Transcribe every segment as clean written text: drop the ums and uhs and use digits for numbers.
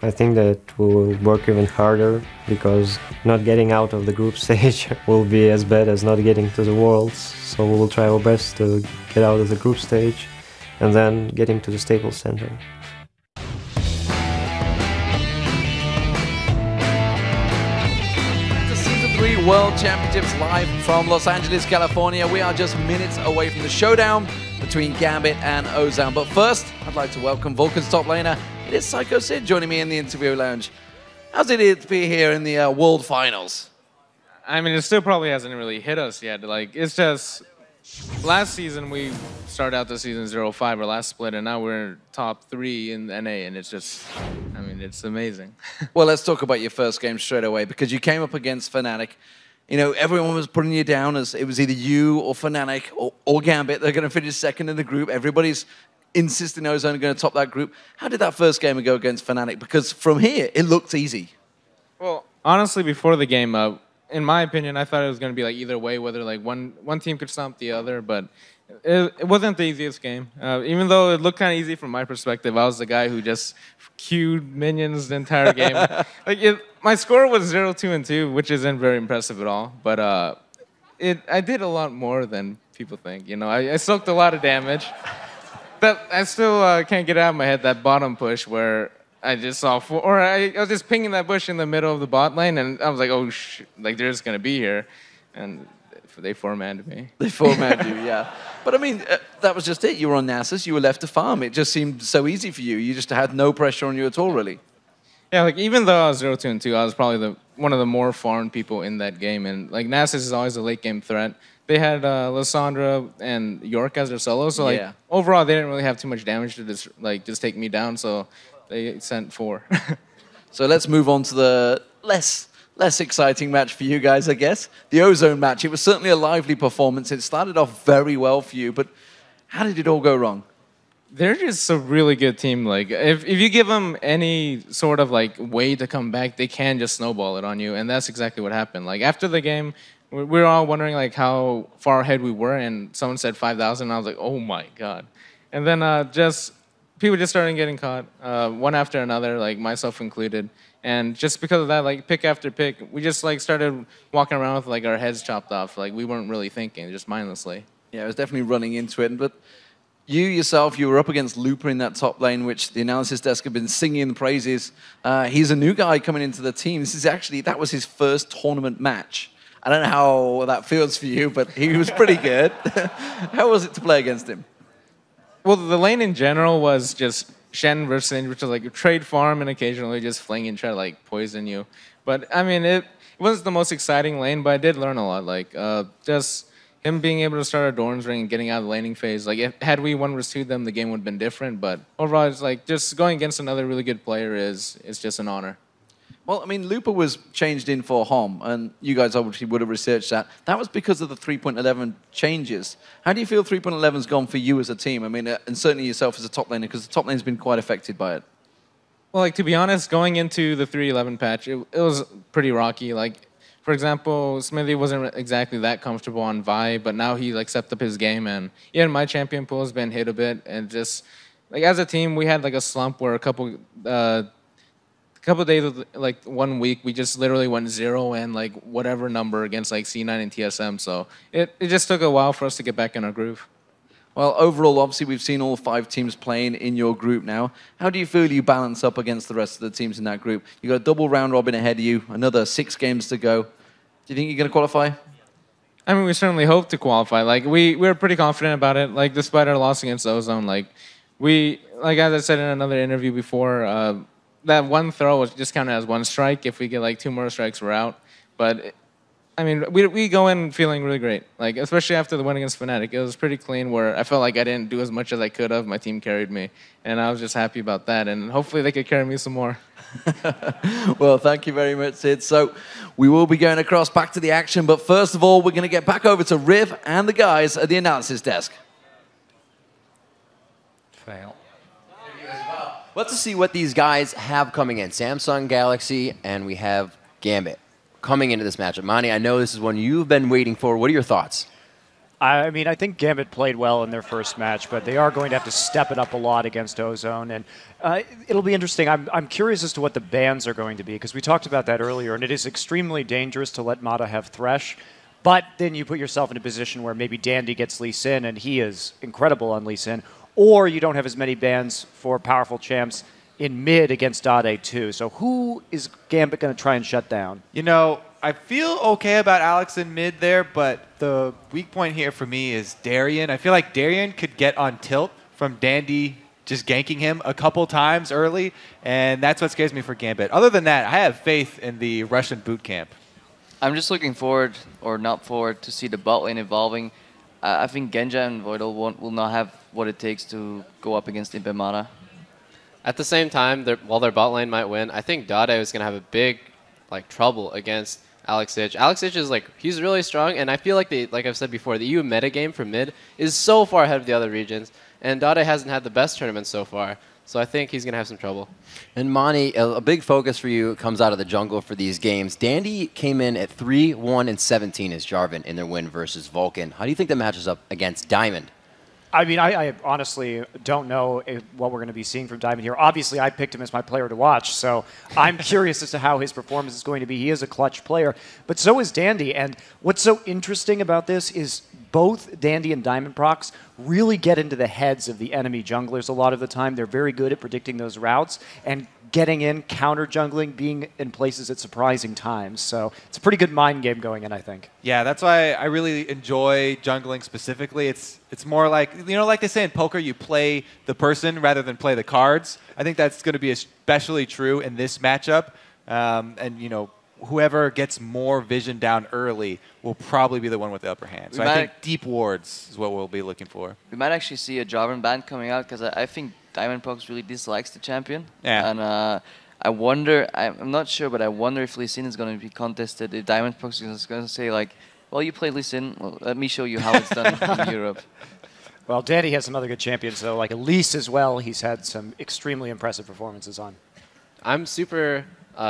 I think that we'll work even harder because not getting out of the group stage will be as bad as not getting to the Worlds. So we'll try our best to get out of the group stage and then getting to the Staples Center. Season 3 World Championships live from Los Angeles, California. We are just minutes away from the showdown between Gambit and Ozan. But first, I'd like to welcome Vulcan's top laner. It is Psycho Sid joining me in the interview lounge. How's it to be here in the World Finals? I mean, it still probably hasn't really hit us yet. Like, it's just last season we started out the season 0-5, our last split, and now we're top 3 in NA, and it's just, I mean, it's amazing. Well, let's talk about your first game straight away because you came up against Fnatic. You know, everyone was putting you down as it was either you or Fnatic or Gambit. They're going to finish second in the group. Everybody's insisting Ozan are going to top that group. How did that first game go against Fnatic? Because from here, it looked easy. Well, honestly, before the game, in my opinion, I thought it was going to be like either way, whether like one team could stomp the other, but it wasn't the easiest game. Even though it looked kind of easy from my perspective, I was the guy who just queued minions the entire game. My score was 0-2-2, which isn't very impressive at all, but I did a lot more than people think. You know, I soaked a lot of damage. But I still can't get out of my head that bottom push where I just saw I was just pinging that bush in the middle of the bot lane, and I was like, oh, like they're just gonna be here, and they four-manned me. They four-manned you, yeah. But I mean, that was just it. You were on Nasus, you were left to farm. It just seemed so easy for you. You just had no pressure on you at all, really. Yeah, like even though I was 0-2-2, I was probably one of the more farmed people in that game, and like Nasus is always a late game threat. They had Lysandra and York as their solo, so like overall they didn't really have too much damage to just take me down. So they sent 4. So let's move on to the less exciting match for you guys, I guess. The Ozone match. It was certainly a lively performance. It started off very well for you, but how did it all go wrong? They're just a really good team. Like if you give them any sort of like way to come back, they can just snowball it on you, and that's exactly what happened. Like after the game, we were all wondering like how far ahead we were, and someone said 5,000, and I was like, oh my god. And then people just started getting caught, one after another, like myself included. And just because of that, like pick after pick, we just like started walking around with like our heads chopped off. Like we weren't really thinking, just mindlessly. Yeah, I was definitely running into it. But you yourself, you were up against Looper in that top lane, which the analysis desk have been singing the praises. He's a new guy coming into the team. That was his first tournament match. I don't know how that feels for you, but he was pretty good. How was it to play against him? Well, the lane in general was just Shen versus Singe, which was like a trade farm and occasionally just fling and try to like poison you. But I mean, it wasn't the most exciting lane, but I did learn a lot. Like just him being able to start a Dorn's ring and getting out of the laning phase. Like had we 1-2 them, the game would have been different. But overall, it's like just going against another really good player is just an honor. Well, I mean, Looper was changed in for Hom, and you guys obviously would have researched that. That was because of the 3.11 changes. How do you feel 3.11's gone for you as a team? I mean, and certainly yourself as a top laner, because the top lane's been quite affected by it. Well, like to be honest, going into the 3.11 patch, it was pretty rocky. Like, for example, Smithy wasn't exactly that comfortable on Vi, but now he like stepped up his game, and even my champion pool has been hit a bit, and just like as a team, we had like a slump where a couple days, like 1 week, we just literally went 0 and like whatever number against like C9 and TSM. So it just took a while for us to get back in our groove. Well, overall, obviously, we've seen all 5 teams playing in your group now. How do you feel you balance up against the rest of the teams in that group? You got a double round robin ahead of you, another 6 games to go. Do you think you're going to qualify? I mean, we certainly hope to qualify. Like we're pretty confident about it. Like despite our loss against Ozone, like as I said in another interview before. That one throw was just counted as 1 strike. If we get like 2 more strikes, we're out. But I mean, we go in feeling really great. Like especially after the win against Fnatic, it was pretty clean. Where I felt like I didn't do as much as I could have. My team carried me, and I was just happy about that. And hopefully they could carry me some more. Well, thank you very much, Sid. So we will be going across back to the action. But first of all, we're going to get back over to Riv and the guys at the analysis desk. Fail. Let's see what these guys have coming in. Samsung Galaxy, and we have Gambit coming into this matchup. Mani, I know this is one you've been waiting for. What are your thoughts? I mean, I think Gambit played well in their first match, but they are going to have to step it up a lot against Ozone, and it'll be interesting. I'm curious as to what the bans are going to be, because we talked about that earlier, and it is extremely dangerous to let Mata have Thresh, but then you put yourself in a position where maybe Dandy gets Lee Sin, and he is incredible on Lee Sin, or you don't have as many bans for powerful champs in mid against Dade too. So who is Gambit going to try and shut down? You know, I feel okay about Alex in mid there, but the weak point here for me is Darien. I feel like Darien could get on tilt from Dandy just ganking him a couple times early, and that's what scares me for Gambit. Other than that, I have faith in the Russian boot camp. I'm just looking forward, or not forward, to see the bot lane evolving. I think Genja and Voidal will not have what it takes to go up against Impemata. At the same time, while their bot lane might win, I think Dade is going to have a big trouble against Alex Ich. Alex Ich is he's really strong, and I feel like I've said before, the EU metagame for mid is so far ahead of the other regions, and Dade hasn't had the best tournament so far. So I think he's going to have some trouble. And Mani, a big focus for you comes out of the jungle for these games. Dandy came in at 3-1-17 as Jarvan in their win versus Vulcan. How do you think that matches up against Diamond? I mean, I honestly don't know what we're going to be seeing from Diamond here. Obviously, I picked him as my player to watch, so I'm curious as to how his performance is going to be. He is a clutch player, but so is Dandy. And what's so interesting about this is both Dandy and Diamond Procs really get into the heads of the enemy junglers a lot of the time. They're very good at predicting those routes and getting in, counter jungling, being in places at surprising times. So it's a pretty good mind game going in, I think. Yeah, that's why I really enjoy jungling specifically. It's more like, like they say in poker, you play the person rather than play the cards. I think that's going to be especially true in this matchup. And whoever gets more vision down early will probably be the one with the upper hand. So I think deep wards is what we'll be looking for. We might actually see a Jarvan ban coming out, because I think Diamond Prox really dislikes the champion. Yeah. And I wonder, I'm not sure, but I wonder if Lee Sin is going to be contested. If Diamond Prox is going to say, well, you played Lee Sin, well, let me show you how it's done in Europe. Well, Dandy has some other good champions, though, like Elise as well. He's had some extremely impressive performances on. I'm super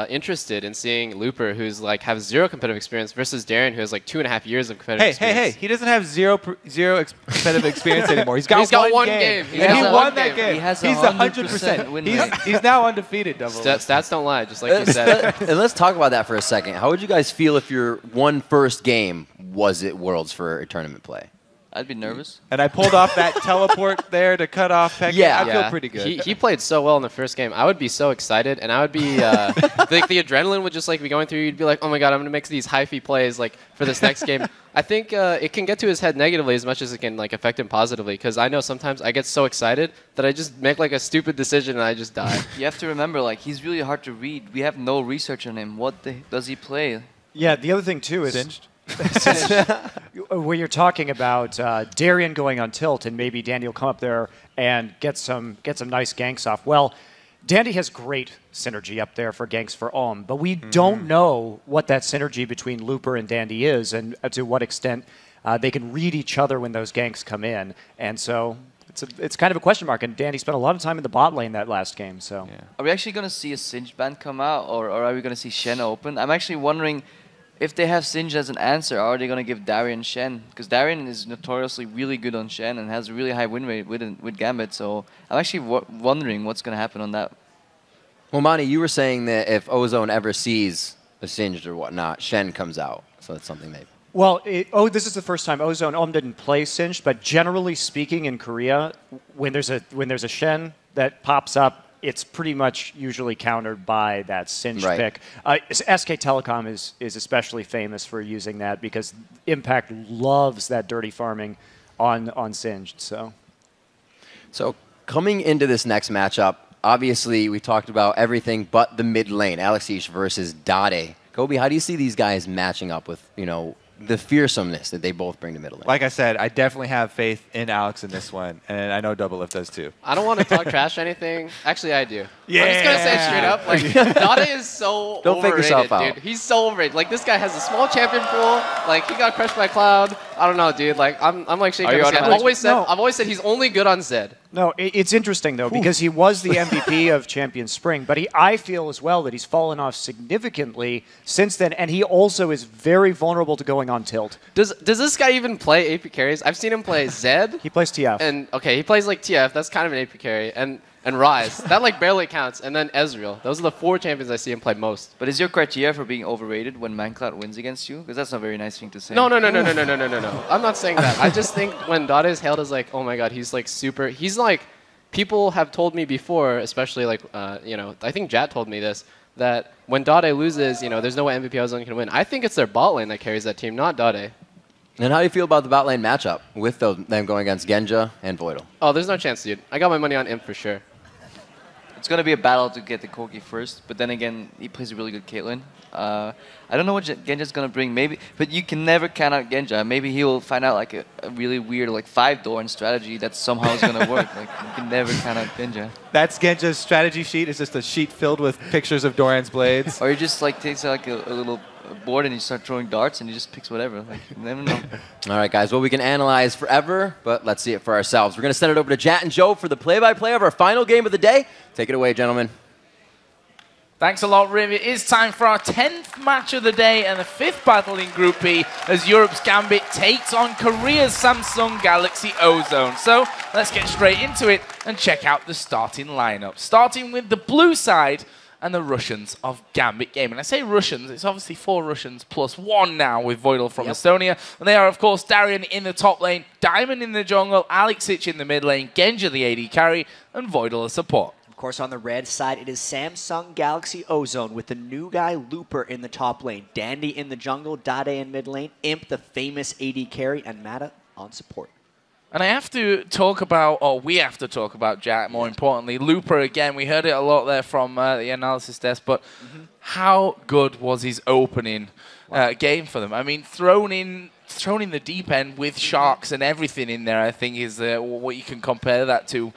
interested in seeing Looper, who's has zero competitive experience, versus Darren, who has 2.5 years of competitive experience. Hey! He doesn't have zero competitive experience anymore. He's got one game. He won that game. He has He's 100%. win rate. He's now undefeated. Stats don't lie, just like you said. And let's talk about that for a second. How would you guys feel if your first game was at Worlds for a tournament play? I'd be nervous. And I pulled off that teleport there to cut off Pekka. Yeah. I feel pretty good. He played so well in the first game. I would be so excited, and I would be the adrenaline would just be going through. You'd be like, oh my god, I'm gonna make these hyphy plays for this next game. I think it can get to his head negatively as much as it can affect him positively, because I know sometimes I get so excited that I just make a stupid decision and I just die. You have to remember, he's really hard to read. We have no research on him. What does he play? Yeah, the other thing too is Singed? where you're talking about Darien going on tilt, and maybe Dandy will come up there and get some nice ganks off. Well, Dandy has great synergy up there for ganks for Ohm, but we don't know what that synergy between Looper and Dandy is, and to what extent they can read each other when those ganks come in. And so it's kind of a question mark. And Dandy spent a lot of time in the bot lane that last game. So Are we actually going to see a Singed ban come out, or are we going to see Shen open? I'm actually wondering, if they have Singed as an answer, are they going to give Darien Shen? Because Darien is notoriously really good on Shen and has a really high win rate with Gambit. So I'm actually wondering what's going to happen on that. Well, Mani, you were saying that if Ozone ever sees a Singed or whatnot, Shen comes out. So that's something they... Well, this is the first time Ohm didn't play Singed, but generally speaking in Korea, when there's a Shen that pops up, it's pretty much usually countered by that Singed pick. SK Telecom is especially famous for using that, because Impact loves that dirty farming on Singed. So coming into this next matchup, obviously we talked about everything but the mid lane, Alex Ich versus Dade. Kobe, how do you see these guys matching up with, the fearsomeness that they both bring to middle lane? Like I said, I definitely have faith in Alex in this one, and I know Double Lift does too. I don't want to talk trash or anything. Actually, I do. Yeah. I'm just going to say it straight up. Dade is so Don't fake yourself out. dude. He's so overrated. This guy has a small champion pool. He got crushed by Cloud. I don't know, dude. I'm shaking my head. I've always said he's only good on Zed. No, it's interesting, though, because he was the MVP of Champion Spring, but I feel as well that he's fallen off significantly since then, and he also is very vulnerable to going on tilt. Does this guy even play AP carries? I've seen him play Zed. He plays TF. And, okay, he plays like TF. That's kind of an AP carry. And Ryze. That like barely counts. And then Ezreal. Those are the 4 champions I see him play most. But is your criteria for being overrated when Mancloud wins against you? Because that's not a very nice thing to say. No. I'm not saying that. I just think when Dada is hailed as like, oh my god, he's like super. He's like, people have told me before, especially like, I think Jat told me this, that when Dade loses, there's no way MVP Ozone can win. I think it's their bot lane that carries that team, not Dade. And how do you feel about the bot lane matchup with them going against Genja and Voidal? Oh, there's no chance, dude. I got my money on Imp for sure. It's going to be a battle to get the Corki first, but then again, he plays a really good Caitlyn. I don't know what Genja's going to bring, maybe, but you can never count out Genja. Maybe he'll find out like a really weird like 5-Doran strategy that somehow is going to work. Like you can never count out Genja. That's Genja's strategy sheet. It's just a sheet filled with pictures of Doran's blades. Or he just like takes like a little board and you start throwing darts and he just picks whatever. Like you never know. All right, guys. Well, we can analyze forever, but let's see it for ourselves. We're going to send it over to Jat and Joe for the play-by-play of our final game of the day. Take it away, gentlemen. Thanks a lot, Riv. It is time for our 10th match of the day and the 5th battle in Group B as Europe's Gambit takes on Korea's Samsung Galaxy Ozone. So let's get straight into it and check out the starting lineup. Starting with the blue side and the Russians of Gambit Game. And I say Russians, it's obviously 4 Russians plus 1 now with Voidal from Estonia. And they are, of course, Darian in the top lane, Diamond in the jungle, Alexic in the mid lane, Genja the AD carry, and Voidal as support. Of course, on the red side, it is Samsung Galaxy Ozone with the new guy Looper in the top lane, Dandy in the jungle, Dade in mid lane, Imp, the famous AD carry, and Mata on support. And I have to talk about, or we have to talk about Jack, more importantly. Looper, again, we heard it a lot there from the analysis desk, but how good was his opening game for them? I mean, thrown in the deep end with Sharks and everything in there, I think is what you can compare that to.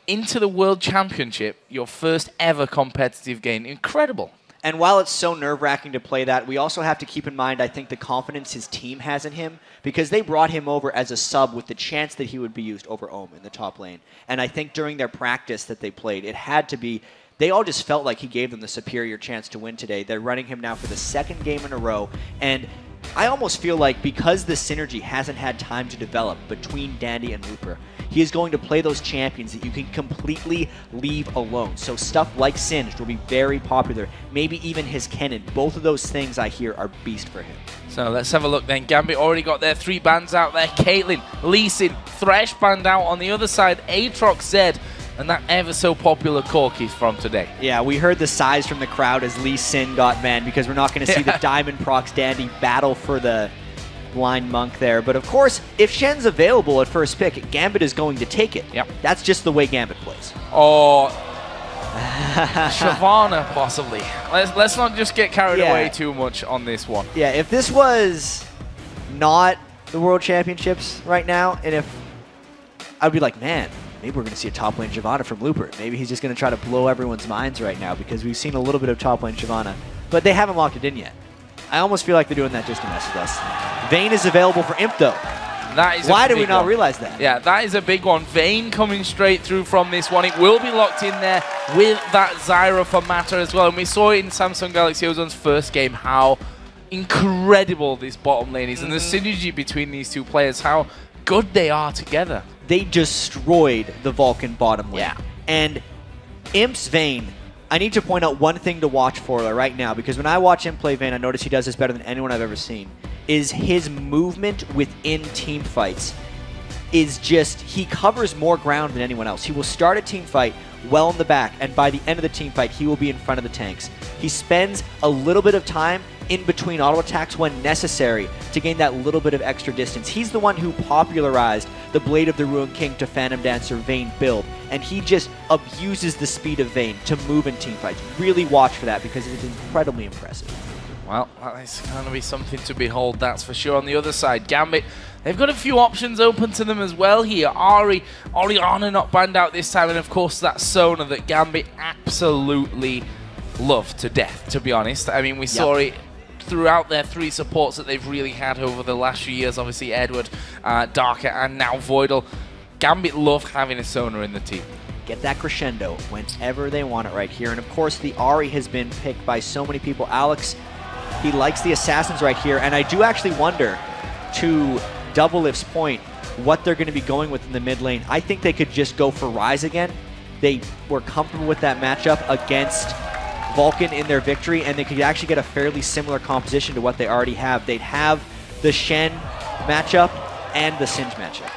Into the World Championship, your first ever competitive game. Incredible. And while it's so nerve-wracking to play that, we also have to keep in mind, I think, the confidence his team has in him, because they brought him over as a sub with the chance that he would be used over Ohm in the top lane. And I think during their practice that they played, it had to be, they all just felt like he gave them the superior chance to win today. They're running him now for the 2nd game in a row, and I almost feel like because the synergy hasn't had time to develop between Dandy and Looper, he is going to play those champions that you can completely leave alone. So stuff like Singed will be very popular. Maybe even his Kennen. Both of those things I hear are beast for him. So let's have a look then. Gambit already got their 3 bans out there. Caitlyn, Lee Sin, Thresh banned out. On the other side, Aatrox, Zed, and that ever so popular Corki from today. Yeah, we heard the sighs from the crowd as Lee Sin got banned because we're not going to see the Diamond Prox Dandy battle for the Blind Monk there. But of course, if Shen's available at first pick, Gambit is going to take it. Yep. That's just the way Gambit plays. Or Shyvana, possibly. Let's not just get carried away too much on this one. Yeah, if this was not the World Championships right now, and if I'd be like, man, maybe we're going to see a top lane Shyvana from Looper. Maybe he's just going to try to blow everyone's minds right now because we've seen a little bit of top lane Shyvana, but they haven't locked it in yet. I almost feel like they're doing that just to mess with us. Vayne is available for Imp, though. Why did we not realize that? Yeah, that is a big one. Vayne coming straight through from this one. It will be locked in there with that Zyra for Mata as well. And we saw it in Samsung Galaxy Ozone's first game, how incredible this bottom lane is. And the synergy between these two players, how good they are together. They destroyed the Vulcan bottom lane. Yeah. And Imp's Vayne, I need to point out one thing to watch for right now, because when I watch him play Vayne, I notice he does this better than anyone I've ever seen, is his movement within team fights is just, he covers more ground than anyone else. He will start a team fight well in the back, and by the end of the team fight, he will be in front of the tanks. He spends a little bit of time in between auto attacks when necessary to gain that little bit of extra distance. He's the one who popularized the Blade of the Ruined King to Phantom Dancer Vayne build, and he just abuses the speed of Vayne to move in team fights. Really watch for that because it is incredibly impressive. Well, that is going to be something to behold, that's for sure. On the other side, Gambit, they've got a few options open to them as well here. Orianna not banned out this time, and of course that Sona that Gambit absolutely loved to death, to be honest. I mean, we saw it throughout their 3 supports that they've really had over the last few years. Obviously, Edward, Darker, and now Voidal. Gambit love having a Sona in the team. Get that crescendo whenever they want it right here. And of course, the Ahri has been picked by so many people. Alex, he likes the Assassins right here. And I do actually wonder, to Double Lift's point, what they're going to be going with in the mid lane. I think they could just go for Ryze again. They were comfortable with that matchup against Vulcan in their victory, and they could actually get a fairly similar composition to what they already have. They'd have the Shen matchup and the Singe matchup.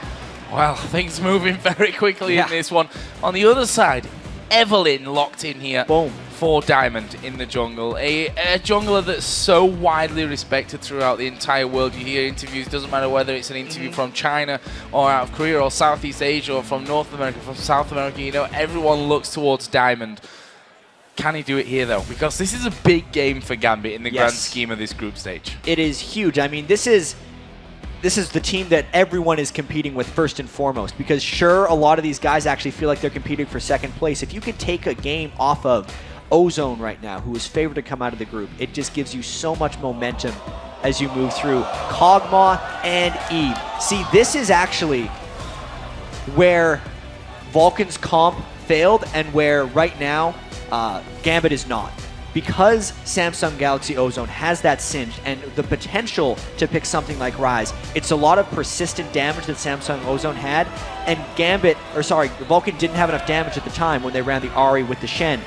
Well, things moving very quickly in this one. On the other side, Evelyn locked in here. Boom. For Diamond in the jungle. A jungler that's so widely respected throughout the entire world. You hear interviews, doesn't matter whether it's an interview from China or out of Korea or Southeast Asia or from North America, from South America, you know, everyone looks towards Diamond. Can he do it here, though? Because this is a big game for Gambit in the grand scheme of this group stage. It is huge. I mean, this is the team that everyone is competing with first and foremost, because sure, a lot of these guys actually feel like they're competing for second place. If you could take a game off of Ozone right now, who is favored to come out of the group, it just gives you so much momentum as you move through. Kog'Maw and Eve. See, this is actually where Vulcan's comp failed and where right now Gambit is not. Because Samsung Galaxy Ozone has that Singe and the potential to pick something like Ryze, it's a lot of persistent damage that Samsung Ozone had, and Vulcan didn't have enough damage at the time when they ran the Ahri with the Shen.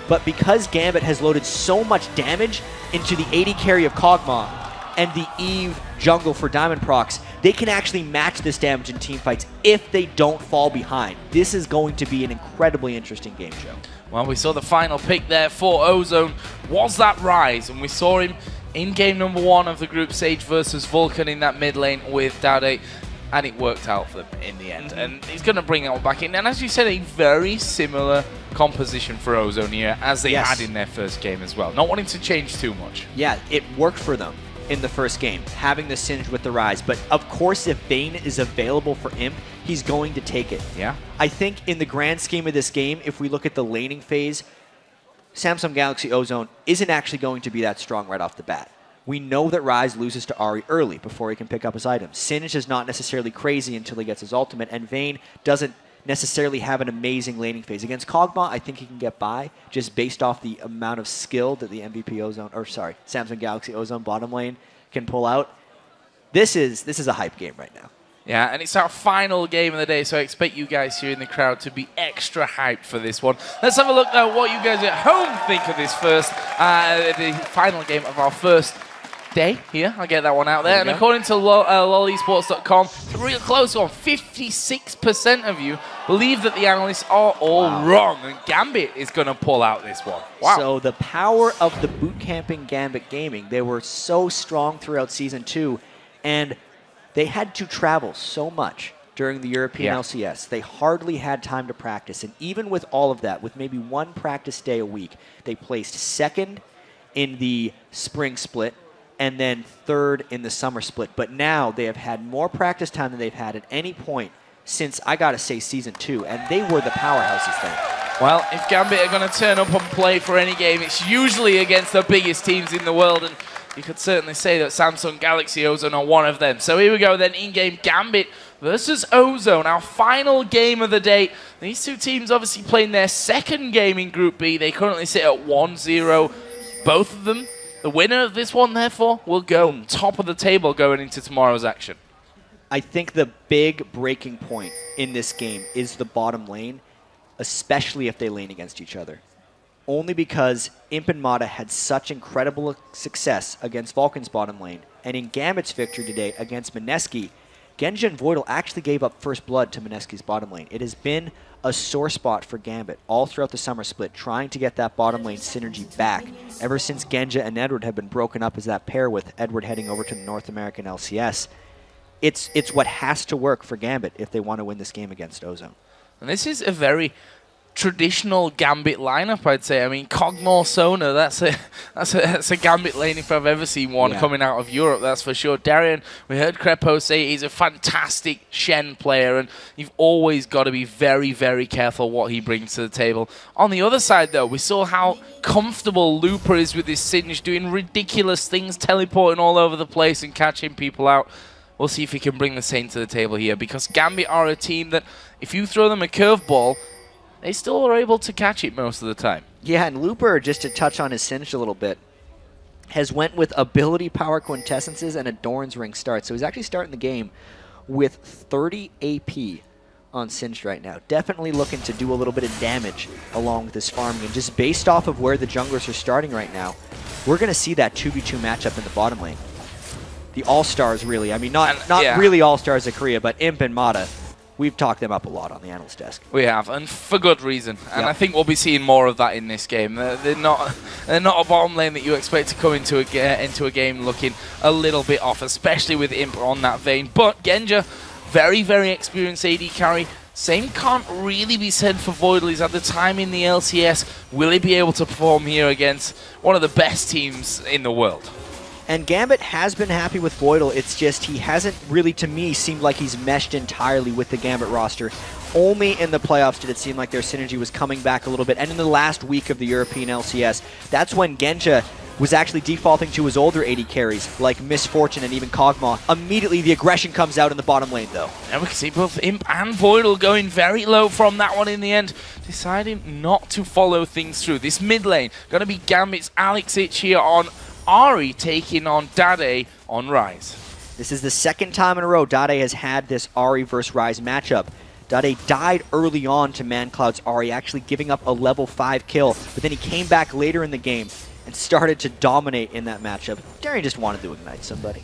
But because Gambit has loaded so much damage into the 80 carry of Kog'Maw and the Eve jungle for Diamond procs, they can actually match this damage in teamfights if they don't fall behind. This is going to be an incredibly interesting game, Joe. Well, we saw the final pick there for Ozone. Was that Ryze? And we saw him in game number 1 of the group stage versus Vulcan in that mid lane with Dade. And it worked out for them in the end. And he's going to bring that one back in. And as you said, a very similar composition for Ozone here as they had in their first game as well. Not wanting to change too much. Yeah, it worked for them in the first game, having the Singe with the Ryze. But of course, if Vayne is available for Imp, he's going to take it. Yeah. I think in the grand scheme of this game, if we look at the laning phase, Samsung Galaxy Ozone isn't actually going to be that strong right off the bat. We know that Ryze loses to Ahri early before he can pick up his items. Singe is not necessarily crazy until he gets his ultimate, and Vayne doesn't necessarily have an amazing laning phase. Against Kog'Maw, I think he can get by just based off the amount of skill that the Samsung Galaxy Ozone bottom lane can pull out. This is a hype game right now. Yeah, and it's our final game of the day, so I expect you guys here in the crowd to be extra hyped for this one. Let's have a look at what you guys at home think of this the final game of our first day here. I'll get that one out there. And according to lolesports.com, it's a real close one. 56% of you believe that the analysts are all wrong, and Gambit is going to pull out this one. Wow. So the power of the bootcamping Gambit Gaming, they were so strong throughout Season 2, and they had to travel so much during the European LCS. They hardly had time to practice, and even with all of that, with maybe one practice day a week, they placed second in the spring split, and then third in the summer split. But now they have had more practice time than they've had at any point since, I gotta say, Season 2, and they were the powerhouses then. Well, if Gambit are going to turn up and play for any game, it's usually against the biggest teams in the world, and you could certainly say that Samsung Galaxy Ozone are one of them. So here we go then, in-game Gambit versus Ozone, our final game of the day. These two teams obviously playing their second game in Group B. They currently sit at 1-0, both of them. The winner of this one, therefore, will go top of the table going into tomorrow's action. I think the big breaking point in this game is the bottom lane, especially if they lane against each other. Only because Imp and Mata had such incredible success against Vulcan's bottom lane, and in Gambit's victory today against Mineski, Genja and Voidal actually gave up first blood to Mineski's bottom lane. It has been a sore spot for Gambit all throughout the summer split, trying to get that bottom lane synergy back ever since Genja and Edward have been broken up as that pair, with Edward heading over to the North American LCS. It's what has to work for Gambit if they want to win this game against Ozone. And this is a very traditional Gambit lineup, I'd say. I mean, Kog'Maw Sona, that's a Gambit lane if I've ever seen one coming out of Europe, that's for sure. Darian, we heard Crepo say he's a fantastic Shen player, and you've always got to be very, very careful what he brings to the table. On the other side, though, we saw how comfortable Looper is with his Singe, doing ridiculous things, teleporting all over the place and catching people out. We'll see if he can bring the same to the table here, because Gambit are a team that if you throw them a curveball, they still are able to catch it most of the time. Yeah, and Looper, just to touch on his Singed a little bit, has went with ability power quintessences and a Doran's Ring start. So he's actually starting the game with 30 AP on Singed right now. Definitely looking to do a little bit of damage along with his farming. And just based off of where the junglers are starting right now, we're going to see that 2v2 matchup in the bottom lane. The All-Stars, really. I mean, not really All-Stars of Korea, but Imp and Mata. We've talked them up a lot on the analyst desk. We have, and for good reason. And I think we'll be seeing more of that in this game. They're not a bottom lane that you expect to come into a game looking a little bit off, especially with Imp on that vein. But Genja, very, very experienced AD carry. Same can't really be said for Voidal. He's at the time in the LCS. Will he be able to perform here against one of the best teams in the world? And Gambit has been happy with Voidal. It's just he hasn't really, to me, seemed like he's meshed entirely with the Gambit roster. Only in the playoffs did it seem like their synergy was coming back a little bit. And in the last week of the European LCS, that's when Genja was actually defaulting to his older AD carries, like Misfortune and even Kog'Maw. Immediately, the aggression comes out in the bottom lane, though. And we can see both Imp and Voidal going very low from that one in the end, deciding not to follow things through. This mid lane, going to be Gambit's Alex Ich here on Ahri taking on Dade on Ryze. This is the second time in a row Dade has had this Ahri versus Ryze matchup. Dade died early on to ManCloud's Ahri, actually giving up a level 5 kill, but then he came back later in the game and started to dominate in that matchup. Darian just wanted to ignite somebody.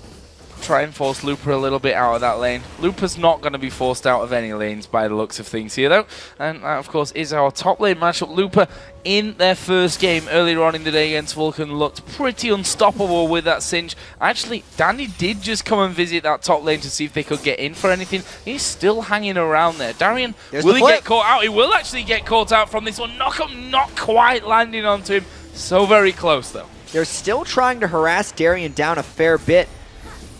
Try and force Looper a little bit out of that lane. Looper's not going to be forced out of any lanes by the looks of things here, though. And that, of course, is our top lane matchup. Looper, in their first game earlier on in the day against Vulcan, looked pretty unstoppable with that Singe. Actually, Dandy did just come and visit that top lane to see if they could get in for anything. He's still hanging around there. Darian, will he get caught out? He will actually get caught out from this one. Knockup not quite landing onto him. So very close, though. They're still trying to harass Darian down a fair bit.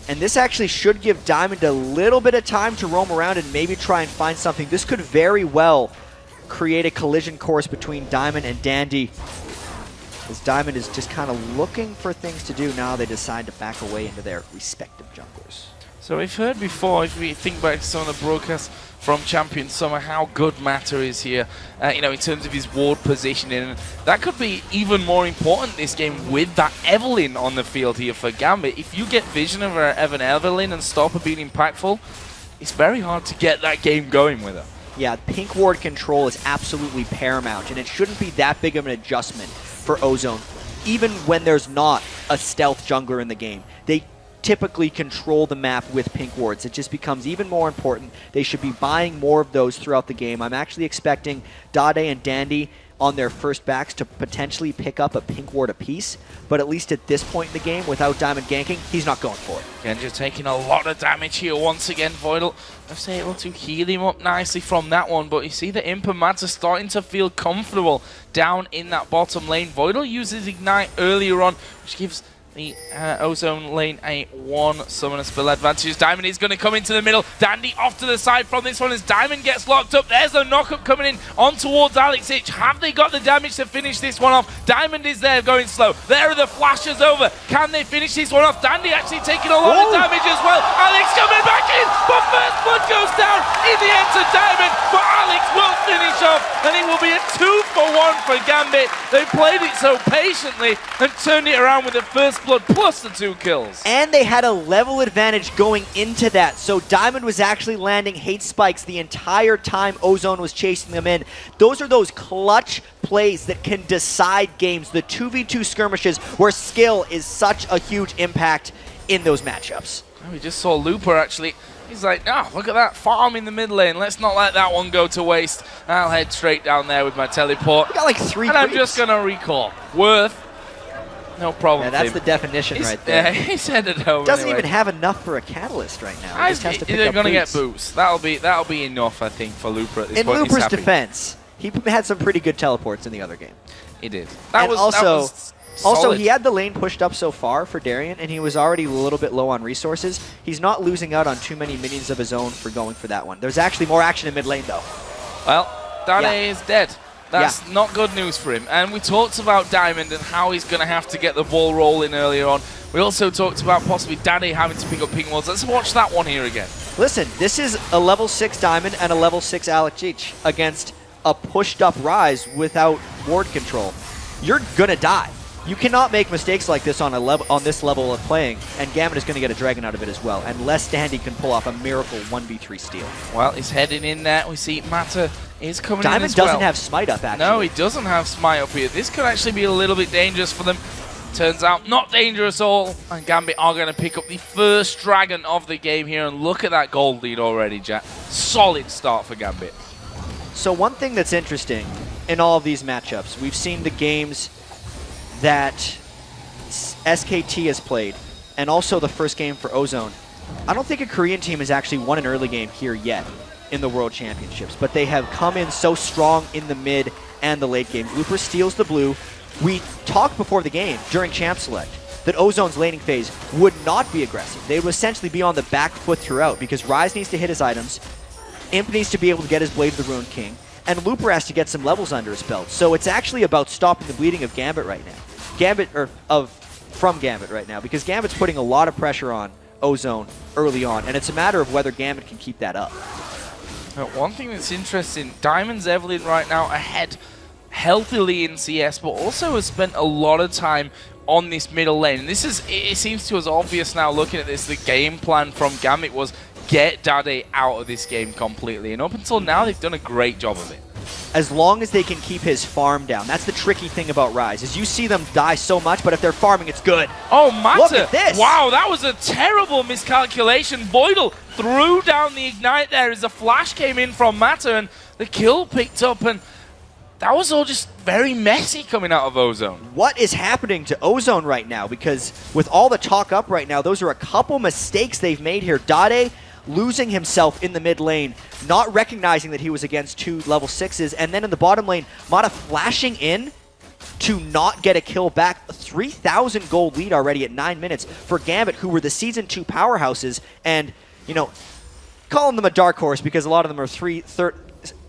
And this actually should give Diamond a little bit of time to roam around and maybe try and find something. This could very well create a collision course between Diamond and Dandy, as Diamond is just kind of looking for things to do. Now they decide to back away into their respective junglers. So we've heard before, if we think back to some of the broadcasts from Champion Summer, how good Matter is here, you know, in terms of his ward positioning. And that could be even more important this game with that Evelynn on the field here for Gambit. If you get vision of an Evelynn and stop her being impactful, it's very hard to get that game going with her. Yeah, pink ward control is absolutely paramount, and it shouldn't be that big of an adjustment for Ozone, even when there's not a stealth jungler in the game. They typically control the map with pink wards. It just becomes even more important. They should be buying more of those throughout the game. I'm actually expecting Dade and Dandy on their first backs to potentially pick up a pink ward apiece, but at least at this point in the game, without Diamond ganking, he's not going for it. Genja taking a lot of damage here once again. Voidal was able to heal him up nicely from that one, but you see the Imp and Mats are starting to feel comfortable down in that bottom lane. Voidal uses Ignite earlier on, which gives the Ozone lane a 1 summoner spell advantage. Diamond is going to come into the middle. Dandy off to the side from this one as Diamond gets locked up. There's a knockup coming in on towards Alex Ich. Have they got the damage to finish this one off? Diamond is there going slow. There are the flashes over. Can they finish this one off? Dandy actually taking a lot of damage as well. Alex coming back in, but first blood goes down in the end to Diamond, but Alex will finish off, and it will be a 2-for-1 for Gambit. They played it so patiently and turned it around with the first blood plus the 2 kills. And they had a level advantage going into that, so Diamond was actually landing hate spikes the entire time Ozone was chasing them in. Those are those clutch plays that can decide games, the 2v2 skirmishes where skill is such a huge impact in those matchups. We just saw Looper actually. He's like, oh, look at that farm in the mid lane. Let's not let that one go to waste. I'll head straight down there with my teleport. We got like 3 and I'm just going to recall. Worth. No problem. Yeah, that's the definition right there. Yeah, he's headed home. Doesn't anyway. even have enough for a catalyst right now. He just has to pick they're up going to get boots. boost. That'll be enough, I think, for Looper at this in point. In Looper's defense, he had some pretty good teleports in the other game. He did. Also, he had the lane pushed up so far for Darian, and he was already a little bit low on resources. He's not losing out on too many minions of his own for going for that one. There's actually more action in mid lane, though. Well, Dade is dead. That's not good news for him. And we talked about Diamond and how he's going to have to get the ball rolling earlier on. We also talked about possibly Danny having to pick up pink wards. Let's watch that one here again. Listen, this is a level 6 Diamond and a level 6 Alex Cheech against a pushed up Rise without ward control. You're gonna die. You cannot make mistakes like this on this level of playing, and Gambit is going to get a Dragon out of it as well, unless Dandy can pull off a miracle 1v3 steal. Well, he's heading in there. We see Mata is coming Diamond in as well. doesn't have Smite up, actually. No, he doesn't have Smite up here. This could actually be a little bit dangerous for them. Turns out, not dangerous at all, and Gambit are going to pick up the first Dragon of the game here, and look at that gold lead already, Jack. Solid start for Gambit. So one thing that's interesting in all of these matchups, we've seen the games that SKT has played, and also the first game for Ozone. I don't think a Korean team has actually won an early game here yet in the World Championships, but they have come in so strong in the mid and the late game. Looper steals the blue. We talked before the game, during Champ Select, that Ozone's laning phase would not be aggressive. They would essentially be on the back foot throughout, because Rise needs to hit his items, Imp needs to be able to get his Blade of the Ruined King, and Looper has to get some levels under his belt. So it's actually about stopping the bleeding of Gambit right now. From Gambit right now, because Gambit's putting a lot of pressure on Ozone early on, and it's a matter of whether Gambit can keep that up. One thing that's interesting, Diamond's Evelyn right now ahead healthily in CS, but also has spent a lot of time on this middle lane. And this is, it seems to us obvious now looking at this, the game plan from Gambit was get Dade out of this game completely, and up until now they've done a great job of it. As long as they can keep his farm down. That's the tricky thing about Rise, is you see them die so much, but if they're farming, it's good. Oh, Mata! Look at this! Wow, that was a terrible miscalculation. Voidal threw down the Ignite there as the flash came in from Mata, and the kill picked up, and that was all just very messy coming out of Ozone. What is happening to Ozone right now? Because with all the talk up right now, those are a couple mistakes they've made here. Dade losing himself in the mid lane, not recognizing that he was against 2 level 6s, and then in the bottom lane, Mata flashing in to not get a kill back. 3,000 gold lead already at 9 minutes for Gambit, who were the Season 2 powerhouses, and, you know, calling them a dark horse because a lot of them are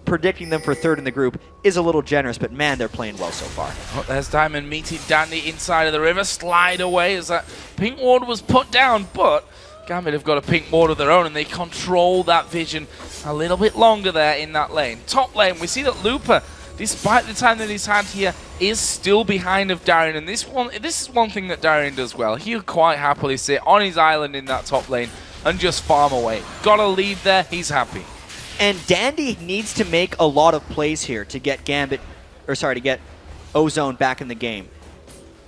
predicting them for 3rd in the group is a little generous, but man, they're playing well so far. Oh, there's Diamond meeting Dandy inside of the river, slide away as that pink ward was put down, but Gambit have got a pink ward of their own, and they control that vision a little bit longer there in that lane. Top lane, we see that Looper, despite the time that he's had here, is still behind of Darien, and this is one thing that Darien does well. He'll quite happily sit on his island in that top lane and just farm away. Got a lead there, he's happy. And Dandy needs to make a lot of plays here to get to get Ozone back in the game.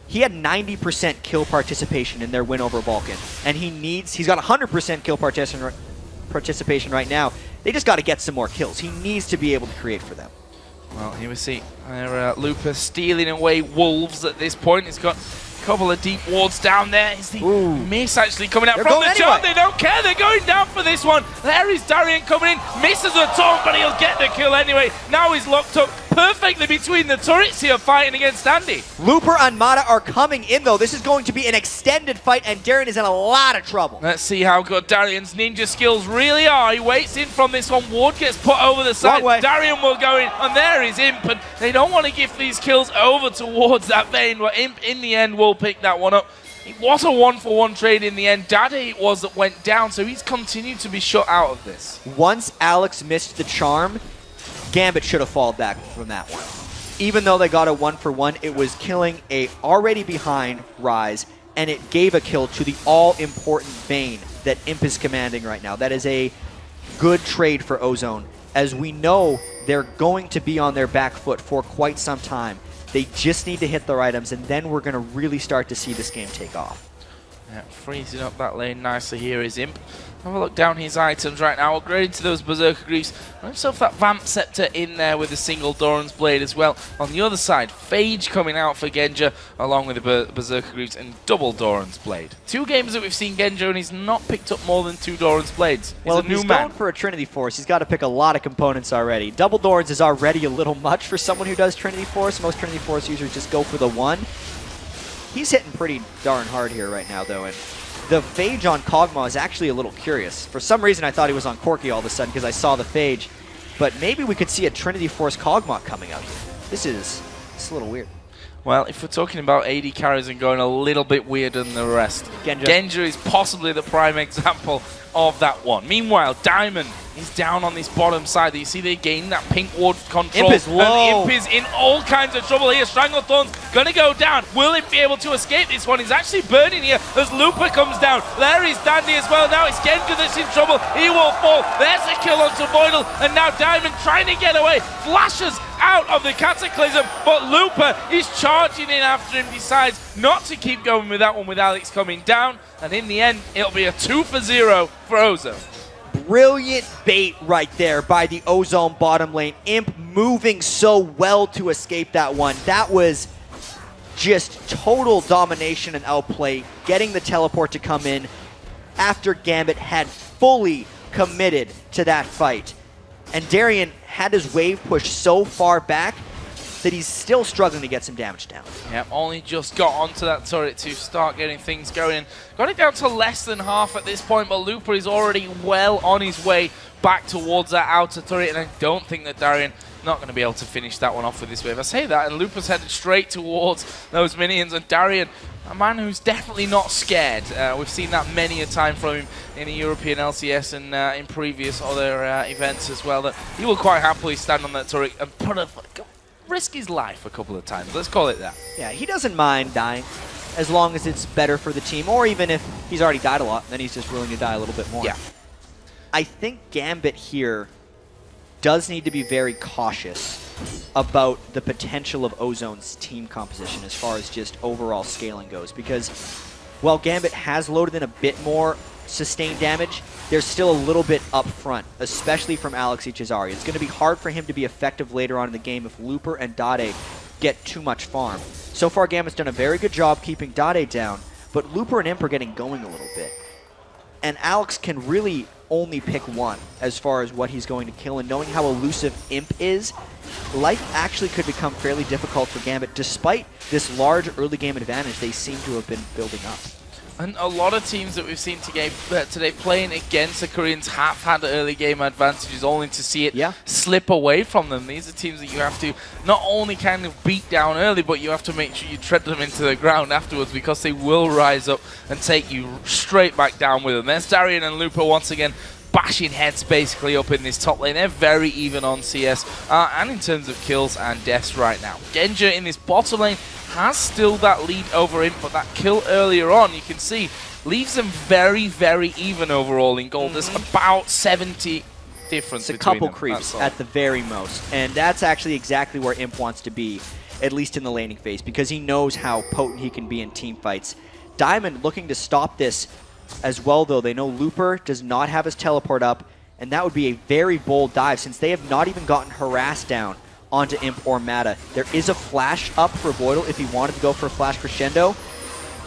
He had 90% kill participation in their win over Vulcan, and he's got 100% kill participation right now. They just got to get some more kills. He needs to be able to create for them. Well, here we see Looper stealing away Wolves at this point. He's got a couple of deep wards down there. Is the miss actually coming out from the jump? They don't care. They're going down for this one. There is Darien coming in. Misses the taunt, but he'll get the kill anyway. Now he's locked up perfectly between the turrets here fighting against Andy. Looper and Mata are coming in, though. This is going to be an extended fight, and Darien is in a lot of trouble. Let's see how good Darien's ninja skills really are. He waits in from this one. Ward gets put over the side. Darien will go in, and there is Imp, and they don't want to give these kills over towards that Vayne, but Imp in the end will pick that one up. It was a 1-for-1 trade in the end. Dade it was that went down, so he's continued to be shut out of this. Once Alex missed the charm, Gambit should have fallen back from that one. Even though they got a 1-for-1, it was killing a already behind Rise, and it gave a kill to the all-important Vayne that Imp is commanding right now. That is a good trade for Ozone, as we know they're going to be on their back foot for quite some time. They just need to hit their items, and then we're going to really start to see this game take off. Yeah, freezing up that lane nicely here is Imp. Have a look down his items right now, upgraded to those Berserker Greaves. Got himself that Vamp Scepter in there with a single Doran's Blade as well. On the other side, Phage coming out for Genja, along with the Berserker Greaves and double Doran's Blade. 2 games that we've seen Genja, and he's not picked up more than 2 Doran's Blades. Well, if he's going for a Trinity Force, he's got to pick a lot of components already. Double Doran's is already a little much for someone who does Trinity Force. Most Trinity Force users just go for the 1. He's hitting pretty darn hard here right now, though, and the Phage on Kog'Maw is actually a little curious. For some reason, I thought he was on Corki all of a sudden because I saw the Phage, but maybe we could see a Trinity Force Kog'Maw coming out here. This is a little weird. Well, if we're talking about AD carries and going a little bit weirder than the rest, Genja is possibly the prime example of that one. Meanwhile, Diamond is down on this bottom side. You see they gain that pink ward control. Imp is low. And Imp is in all kinds of trouble here. Stranglethorn's going to go down. Will it be able to escape this one? He's actually burning here as Looper comes down. There is Dandy as well. Now it's Genja that's in trouble. He will fall. There's a kill onto Boydle. And now Diamond trying to get away. Flashes out of the Cataclysm, but Looper is charging in after him, decides not to keep going with that one with Alex coming down, and in the end, it'll be a 2-for-0 for Ozone. Brilliant bait right there by the Ozone bottom lane. Imp moving so well to escape that one. That was just total domination and outplay, getting the teleport to come in after Gambit had fully committed to that fight. And Darien had his wave pushed so far back that he's still struggling to get some damage down. Yeah, only just got onto that turret to start getting things going. Got it down to less than half at this point, but Looper is already well on his way back towards that outer turret, and I don't think that Darien not going to be able to finish that one off with this wave. I say that, and Looper's headed straight towards those minions, and Darien, a man who's definitely not scared. We've seen that many a time from him in the European LCS and in previous other events as well, that he will quite happily stand on that turret and risk his life a couple of times. Let's call it that. Yeah, he doesn't mind dying as long as it's better for the team, or even if he's already died a lot, then he's just willing to die a little bit more. Yeah. I think Gambit here does need to be very cautious about the potential of Ozone's team composition as far as just overall scaling goes, because while Gambit has loaded in a bit more sustained damage, there's still a little bit up front, especially from Alex Ichizari. It's going to be hard for him to be effective later on in the game if Looper and Dade get too much farm. So far, Gambit's done a very good job keeping Dade down, but Looper and Imp are getting going a little bit. And Alex can really only pick one as far as what he's going to kill, and knowing how elusive Imp is, life actually could become fairly difficult for Gambit, despite this large early game advantage they seem to have been building up. And a lot of teams that we've seen today playing against the Koreans have had early game advantages, only to see it slip away from them. These are teams that you have to not only kind of beat down early, but you have to make sure you tread them into the ground afterwards, because they will rise up and take you straight back down with them. There's Darien and Looper once again bashing heads basically up in this top lane. They're very even on CS and in terms of kills and deaths right now. Genja in this bottom lane has still that lead over him, but that kill earlier on, you can see, leaves them very, very even overall in gold. There's about 70 difference between them. It's a couple creeps at the very most, and that's actually exactly where Imp wants to be, at least in the laning phase, because he knows how potent he can be in team fights. Diamond looking to stop this as well, though. They know Looper does not have his teleport up, and that would be a very bold dive, since they have not even gotten harassed down onto Imp or Mata. There is a flash up for Boydle if he wanted to go for a flash crescendo.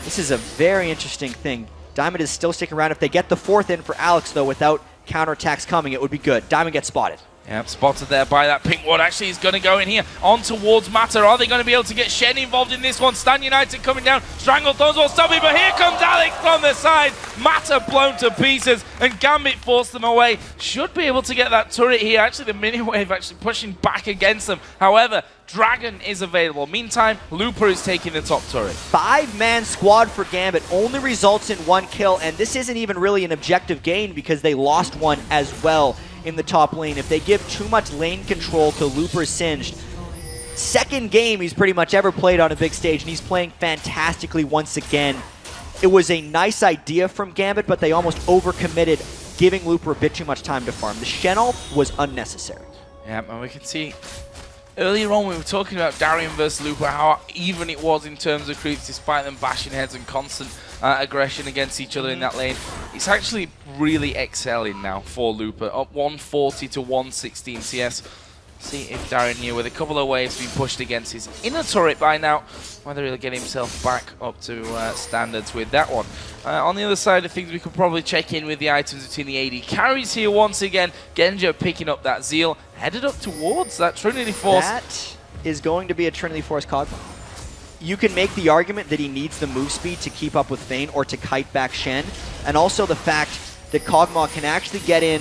This is a very interesting thing. Diamond is still sticking around. If they get the fourth in for Alex, though, without counterattacks coming, it would be good. Diamond gets spotted. Yep, spotted there by that pink ward. Actually, he's going to go in here on towards Mata. Are they going to be able to get Shen involved in this one? Stan United coming down. Stranglethorns will stop it, but here comes Alex from the side. Mata blown to pieces, and Gambit forced them away. Should be able to get that turret here. Actually, the mini-wave actually pushing back against them. However, Dragon is available. Meantime, Looper is taking the top turret. 5-man squad for Gambit only results in 1 kill, and this isn't even really an objective gain because they lost one as well in the top lane. If they give too much lane control to Looper Singed, second game he's pretty much ever played on a big stage, and he's playing fantastically once again. It was a nice idea from Gambit, but they almost overcommitted, giving Looper a bit too much time to farm. The Shen ult was unnecessary. Yeah, and we can see earlier on we were talking about Darien versus Looper, how even it was in terms of creeps, despite them bashing heads and constant aggression against each other in that lane. It's actually really excelling now for Looper, up 140 to 116 CS. See if Darien here, with a couple of waves being pushed against his inner turret by now, whether he'll get himself back up to standards with that one. On the other side of things, we could probably check in with the items between the AD carries here once again. Genja picking up that Zeal, headed up towards that Trinity Force. That is going to be a Trinity Force Kog'Maw. You can make the argument that he needs the move speed to keep up with Vayne or to kite back Shen, and also the fact that Kog'Maw can actually get in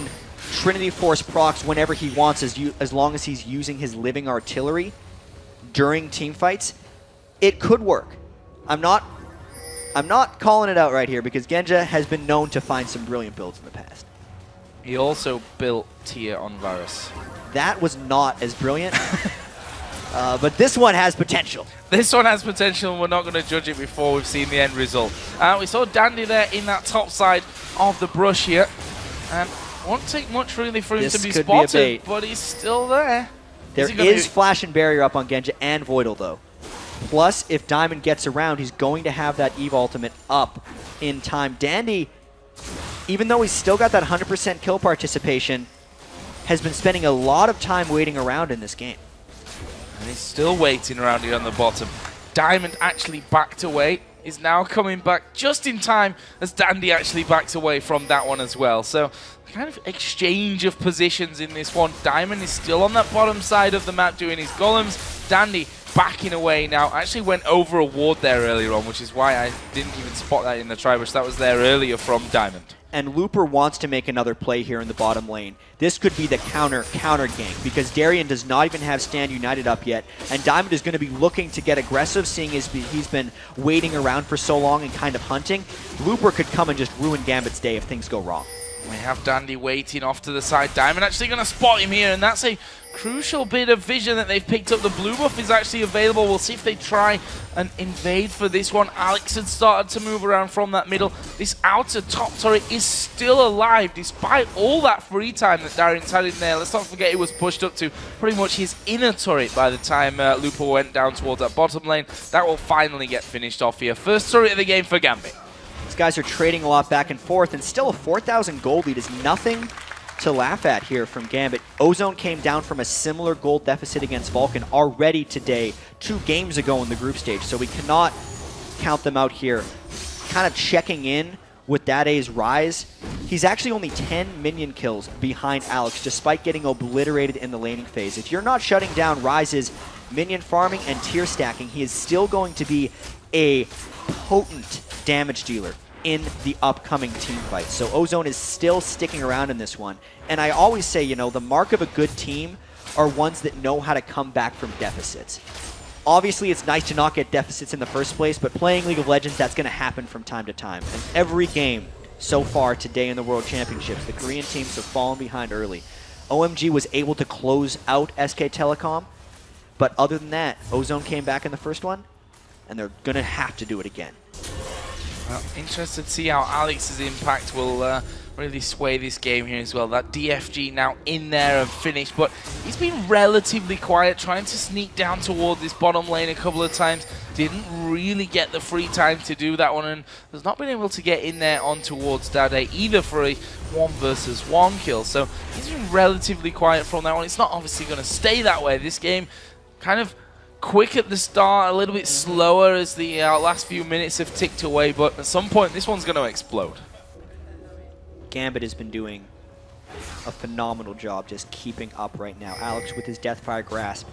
Trinity Force procs whenever he wants, as long as he's using his living artillery during team fights. it could work. I'm not calling it out right here because Genja has been known to find some brilliant builds in the past. He also built Tier on Varus. That was not as brilliant. But this one has potential. This one has potential, and we're not going to judge it before we've seen the end result. We saw Dandy there in that top side of the brush here. And won't take much really for him to be spotted, but he's still there. There is Flash and Barrier up on Genja and Voidal, though. Plus, if Diamond gets around, he's going to have that Eve ultimate up in time. Dandy, even though he's still got that 100% kill participation, has been spending a lot of time waiting around in this game. And he's still waiting around here on the bottom. Diamond actually backed away. Is now coming back just in time as Dandy actually backs away from that one as well. So kind of exchange of positions in this one. Diamond is still on that bottom side of the map doing his golems. Dandy backing away now. Actually went over a ward there earlier on, which is why I didn't even spot that in the Tribush. That was there earlier from Diamond. And Looper wants to make another play here in the bottom lane. This could be the counter gank because Darien does not even have Stand United up yet, and Diamond is going to be looking to get aggressive, seeing as he's been waiting around for so long and kind of hunting. Looper could come and just ruin Gambit's day if things go wrong. We have Dandy waiting off to the side. Diamond actually going to spot him here, and that's a crucial bit of vision that they've picked up. The blue buff is actually available. We'll see if they try and invade for this one. Alex had started to move around from that middle. This outer top turret is still alive despite all that free time that Darien's had in there. Let's not forget it was pushed up to pretty much his inner turret by the time Looper went down towards that bottom lane. That will finally get finished off here. First turret of the game for Gambit. These guys are trading a lot back and forth, and still a 4,000 gold lead is nothing to laugh at here from Gambit. Ozone came down from a similar gold deficit against Vulcan already today, 2 games ago in the group stage, so we cannot count them out here. Kind of checking in with Dade's rise. He's actually only 10 minion kills behind Alex, despite getting obliterated in the laning phase. If you're not shutting down Rise's minion farming and tier stacking, he is still going to be a potent damage dealer in the upcoming team fight. So Ozone is still sticking around in this one. And I always say, you know, the mark of a good team are ones that know how to come back from deficits. Obviously, it's nice to not get deficits in the first place, but playing League of Legends, that's going to happen from time to time. And every game so far today in the World Championships, the Korean teams have fallen behind early. OMG was able to close out SK Telecom, but other than that, Ozone came back in the first one, and they're going to have to do it again. Well, interested to see how Alex's impact will really sway this game here as well. That DFG now in there and finished, but he's been relatively quiet, trying to sneak down towards this bottom lane a couple of times. Didn't really get the free time to do that one, and has not been able to get in there on towards Dade either for a 1 versus 1 kill. So he's been relatively quiet from that one. It's not obviously going to stay that way. This game kind of quick at the start, a little bit slower as the last few minutes have ticked away, but at some point this one's going to explode. Gambit has been doing a phenomenal job just keeping up right now. Alex with his Deathfire Grasp,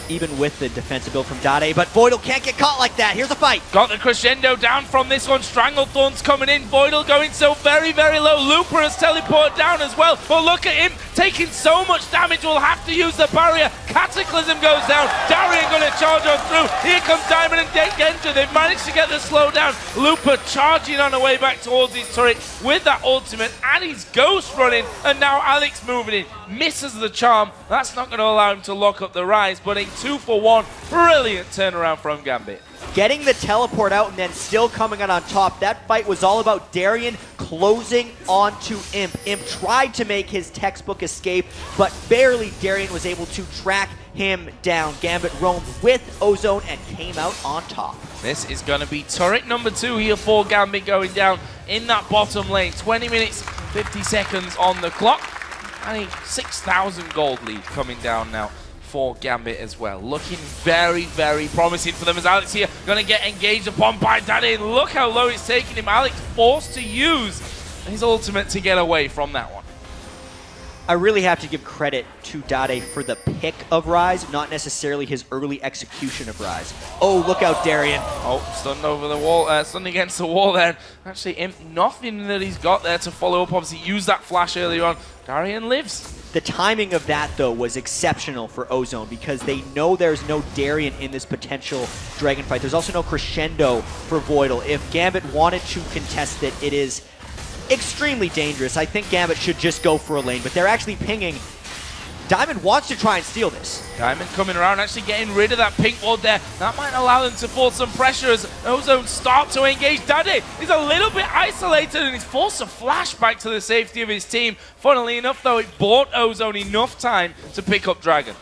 even with the defensive build from Dade, but Voidal can't get caught like that. Here's a fight. Got the crescendo down from this one. Stranglethorn's coming in. Voidal going so very, very low. Looper has teleported down as well. But look at him taking so much damage. We'll have to use the barrier. Cataclysm goes down. Darien going to charge on through. Here comes Diamond and Genja. They've managed to get the slowdown. Looper charging on the way back towards his turret with that ultimate and his ghost running. And now Alex moving in. Misses the charm. That's not going to allow him to lock up the rise, but a 2-for-1. Brilliant turnaround from Gambit. Getting the teleport out and then still coming out on top. That fight was all about Darien closing onto Imp. Imp tried to make his textbook escape, but barely Darien was able to track him down. Gambit roamed with Ozone and came out on top. This is going to be turret number 2 here for Gambit going down in that bottom lane. 20 minutes, 50 seconds on the clock. And a 6,000 gold lead coming down now for Gambit as well. Looking very, very promising for them as Alex here going to get engaged upon by Dade. Look how low it's taking him. Alex forced to use his ultimate to get away from that one. I really have to give credit to Dade for the pick of Rise, not necessarily his early execution of Rise. Oh, look out, Darien. Oh, stunned over the wall, stunned against the wall there. Actually, Imp, nothing that he's got there to follow up. Obviously, used that flash earlier on. Darien lives. The timing of that, though, was exceptional for Ozone because they know there's no Darien in this potential Dragon fight. There's also no Crescendo for Voidal. If Gambit wanted to contest it, it is extremely dangerous. I think Gambit should just go for a lane, but they're actually pinging. Diamond wants to try and steal this. Diamond coming around, actually getting rid of that pink ward there. That might allow them to force some pressure as Ozone start to engage. Daddy is a little bit isolated and he's forced a flash back to the safety of his team. Funnily enough, though, it bought Ozone enough time to pick up Dragon.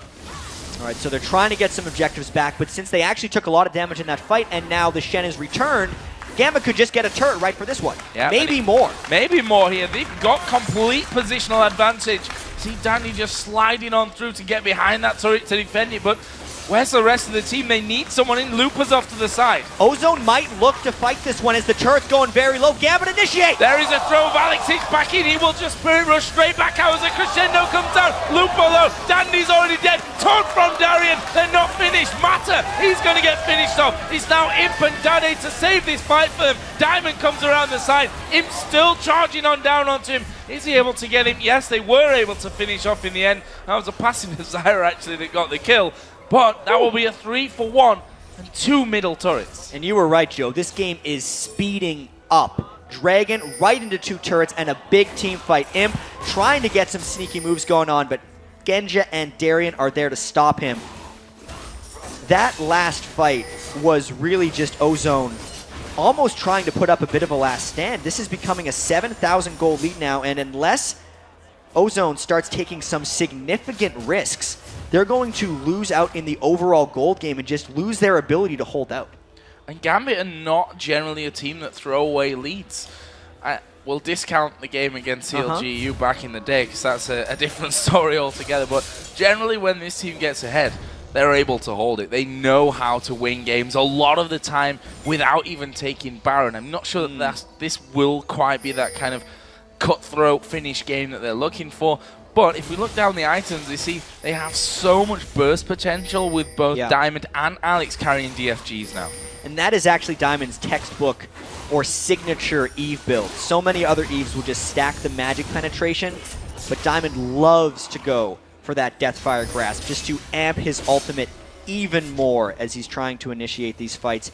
All right, so they're trying to get some objectives back, but since they actually took a lot of damage in that fight and now the Shen is returned, Gambit could just get a turret right for this one. Yeah, maybe more. Maybe more here. They've got complete positional advantage. See Danny just sliding on through to get behind that turret to defend it, but where's the rest of the team? They need someone in. Loopers off to the side. Ozone might look to fight this one as the turret's going very low. Gambit initiate! There is a throw of Alex H back in. He will just spirit rush straight back out as a Crescendo comes down. Looper though. Dandy's already dead. Taunt from Darien. They're not finished. Matter. He's going to get finished off. It's now Imp and Danny to save this fight for them. Diamond comes around the side. Imp still charging on down onto him. Is he able to get him? Yes, they were able to finish off in the end. That was a passing of Zyra actually that got the kill. But that will be a 3-for-1 and 2 middle turrets. And you were right, Joe. This game is speeding up. Dragon right into 2 turrets and a big team fight. Imp trying to get some sneaky moves going on, but Genja and Darien are there to stop him. That last fight was really just Ozone almost trying to put up a bit of a last stand. This is becoming a 7,000 gold lead now, and unless Ozone starts taking some significant risks, they're going to lose out in the overall gold game and just lose their ability to hold out. And Gambit are not generally a team that throw away leads. We'll discount the game against CLGU back in the day because that's a different story altogether. But generally when this team gets ahead, they're able to hold it. They know how to win games a lot of the time without even taking Baron. I'm not sure that this will quite be that kind of cutthroat finish game that they're looking for. But if we look down the items, we see they have so much burst potential with both Diamond and Alex carrying DFGs now. And that is actually Diamond's textbook or signature Eve build. So many other Eves will just stack the magic penetration, but Diamond loves to go for that Deathfire Grasp just to amp his ultimate even more as he's trying to initiate these fights.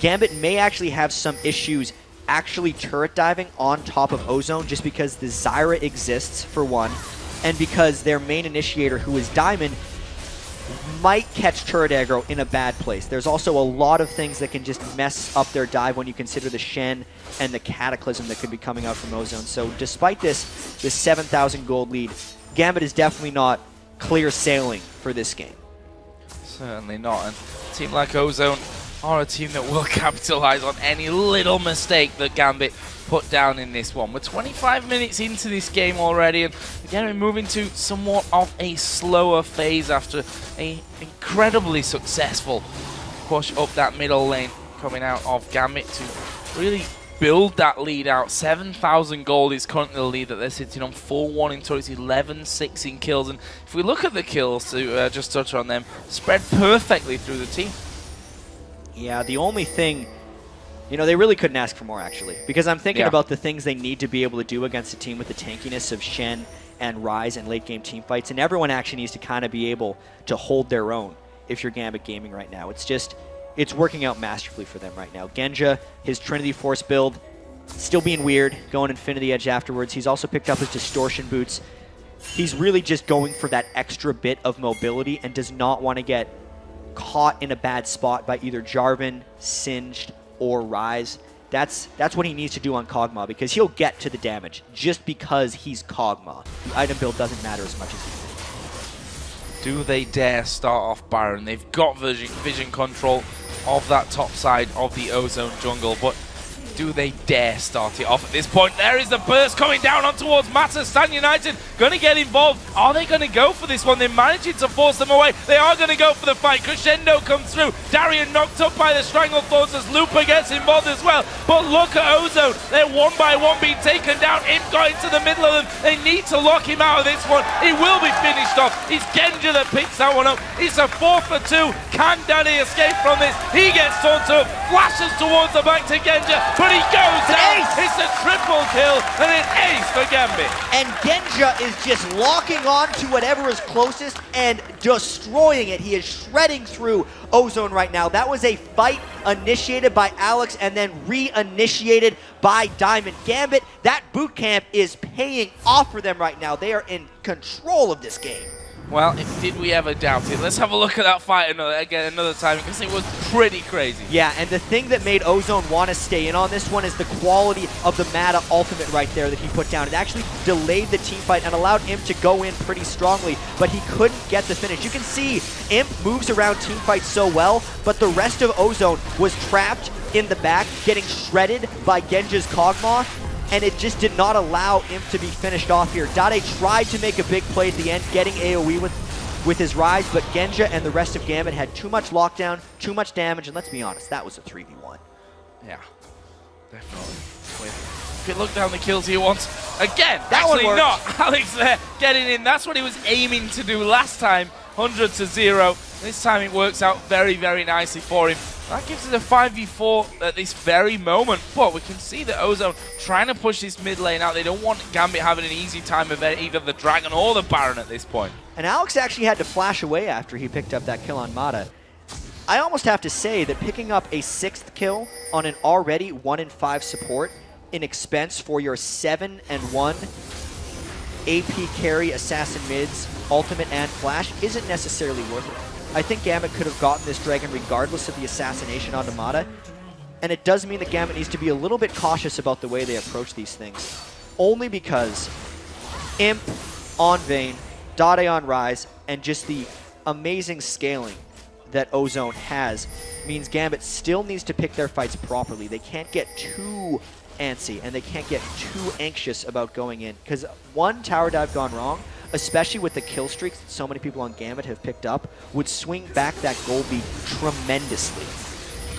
Gambit may actually have some issues actually turret diving on top of Ozone just because the Zyra exists for one, and because their main initiator, who is Diamond, might catch turret aggro in a bad place. There's also a lot of things that can just mess up their dive when you consider the Shen and the Cataclysm that could be coming out from Ozone. So despite this 7,000 gold lead, Gambit is definitely not clear sailing for this game. Certainly not. And a team like Ozone are a team that will capitalize on any little mistake that Gambit put down in this one. We're 25 minutes into this game already, and again we're moving to somewhat of a slower phase after an incredibly successful push up that middle lane coming out of Gambit to really build that lead out. 7,000 gold is currently the lead that they're sitting on. 4-1 in turrets, 11-6 in kills, and if we look at the kills, to just touch on them, spread perfectly through the team. Yeah, the only thing, you know, they really couldn't ask for more, actually. Because I'm thinking about the things they need to be able to do against a team with the tankiness of Shen and Ryze and late-game team fights. And everyone actually needs to kind of be able to hold their own if you're Gambit Gaming right now. It's just, it's working out masterfully for them right now. Genja, his Trinity Force build, still being weird, going Infinity Edge afterwards. He's also picked up his Distortion Boots. He's really just going for that extra bit of mobility and does not want to get caught in a bad spot by either Jarvan, Singed, or Ryze. That's what he needs to do on Kog'Maw, because he'll get to the damage just because he's Kog'Maw. The item build doesn't matter as much as he thinks. Do they dare start off Baron? They've got vision control of that top side of the Ozone jungle, but do they dare start it off at this point? There is the burst coming down on towards Matter. Stan United going to get involved. Are they going to go for this one? They're managing to force them away. They are going to go for the fight. Crescendo comes through. Darien knocked up by the Strangle Thorns as Looper gets involved as well. But look at Ozone. They're one by one being taken down. Imp got into the middle of them. They need to lock him out of this one. He will be finished off. It's Genja that picks that one up. It's a 4-for-2. Can Danny escape from this? He gets taunted up. Flashes towards the back to Genja, but he goes down. ace. It's a triple kill and an ace for Gambit. And Genja is just locking on to whatever is closest and destroying it. He is shredding through Ozone right now. That was a fight initiated by Alex and then re-initiated by Diamond. Gambit, that boot camp is paying off for them right now. They are in control of this game. Well, did we ever doubt it? Let's have a look at that fight another time, because it was pretty crazy. Yeah, and the thing that made Ozone want to stay in on this one is the quality of the Mata ultimate right there that he put down. It actually delayed the team fight and allowed Imp to go in pretty strongly, but he couldn't get the finish. You can see Imp moves around team fights so well, but the rest of Ozone was trapped in the back, getting shredded by Genja's Kog'Maw, and it just did not allow Imp to be finished off here. Dade tried to make a big play at the end, getting AoE with his Rise, but Genja and the rest of Gambit had too much lockdown, too much damage, and let's be honest, that was a 3v1. Yeah, definitely. If you look down the kills he wants, again, that actually one not. Alex there getting in. That's what he was aiming to do last time, 100-0. This time it works out very, very nicely for him. That gives us a 5v4 at this very moment, but we can see that Ozone trying to push this mid lane out. They don't want Gambit having an easy time of either the Dragon or the Baron at this point. And Alex actually had to flash away after he picked up that kill on Mata. I almost have to say that picking up a 6th kill on an already 1-in-5 support in expense for your 7-and-1 AP carry assassin mids, ultimate and flash isn't necessarily worth it. I think Gambit could have gotten this Dragon regardless of the assassination onto Mata, and it does mean that Gambit needs to be a little bit cautious about the way they approach these things. Only because Imp on Vayne, Dade on Rise, and just the amazing scaling that Ozone has means Gambit still needs to pick their fights properly. They can't get too antsy, and they can't get too anxious about going in, because one tower dive gone wrong, especially with the kill streaks that so many people on Gambit have picked up, would swing back that goal beat tremendously.